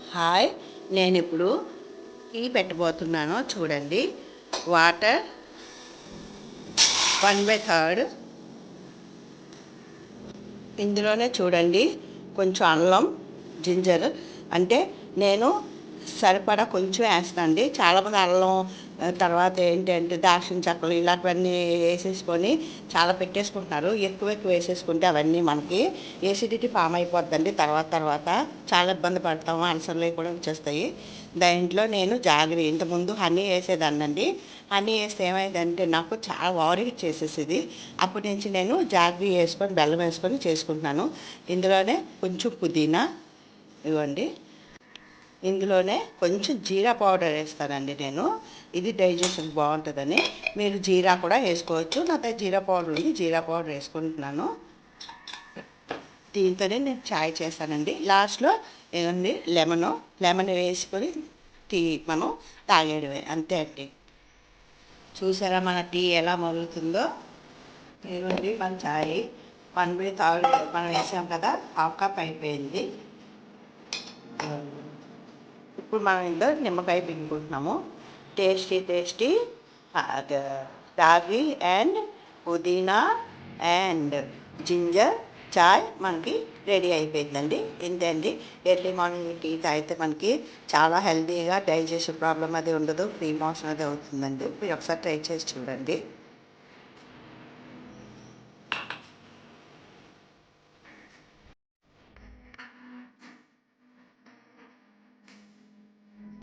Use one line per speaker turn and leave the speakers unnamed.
Hi, నేను ఇప్పుడు tea పెట్టబోతున్నాను చూడండి. వాటర్ 1/3. ఇందులోనే చూడండి కొంచెం అల్లం, జింజర్. అంటే నేను సరిపడా కొంచెం వేస్తానండి. చాలామంది అల్లం, తర్వాత ఏంటంటే దాల్చిన చెక్కలు ఇలాంటివన్నీ వేసేసుకొని చాలా పెట్టేసుకుంటున్నారు. ఎక్కువ ఎక్కువ వేసేసుకుంటే అవన్నీ మనకి ఏసిడిటీ ఫామ్ అయిపోద్దండి. తర్వాత చాలా ఇబ్బంది పడతాము, అల్సర్లు కూడా వచ్చేస్తాయి. దాంట్లో నేను జాగరి ఇంతకుముందు హనీ వేసేదాన్నండి. హనీ వేస్తే ఏమైందంటే నాకు చాలా వారికి చేసేసేది. అప్పటి నుంచి నేను జాగరి వేసుకొని బెల్లం వేసుకొని చేసుకుంటున్నాను. ఇందులోనే కొంచెం పుదీనా ఇవ్వండి. ఇందులోనే కొంచెం జీరా పౌడర్ వేస్తానండి నేను. ఇది డైజెషన్ బాగుంటుందని. మీరు జీరా కూడా వేసుకోవచ్చు. నా దగ్గర జీరా పౌడర్ ఉంది, జీరా పౌడర్ వేసుకుంటున్నాను. దీంతోనే నేను చాయ్ చేస్తానండి. లాస్ట్లో ఏమండి లెమన్ వేసుకొని టీ మనం తాగేయడమే, అంతే అండి. చూసారా మన టీ ఎలా మరుగుతుందో? ఇదిగోండి మన చాయ్ 1/3 మనం వేసాం కదా, హాఫ్ కప్ అయిపోయింది. ఇప్పుడు మనం ఇందులో నిమ్మకాయ పిండుకుంటున్నాము. టేస్టీ రాగి అండ్ పుదీనా అండ్ జింజర్ చాయ్ మనకి రెడీ అయిపోయిందండి. ఇంతండి. ఎర్లీ మార్నింగ్ టీ తాగితే మనకి చాలా హెల్తీగా డైజెషన్ ప్రాబ్లం అది ఉండదు, ఫ్రీ మోషన్ అది అవుతుందండి. మీరు ఒకసారి ట్రై చేసి చూడండి.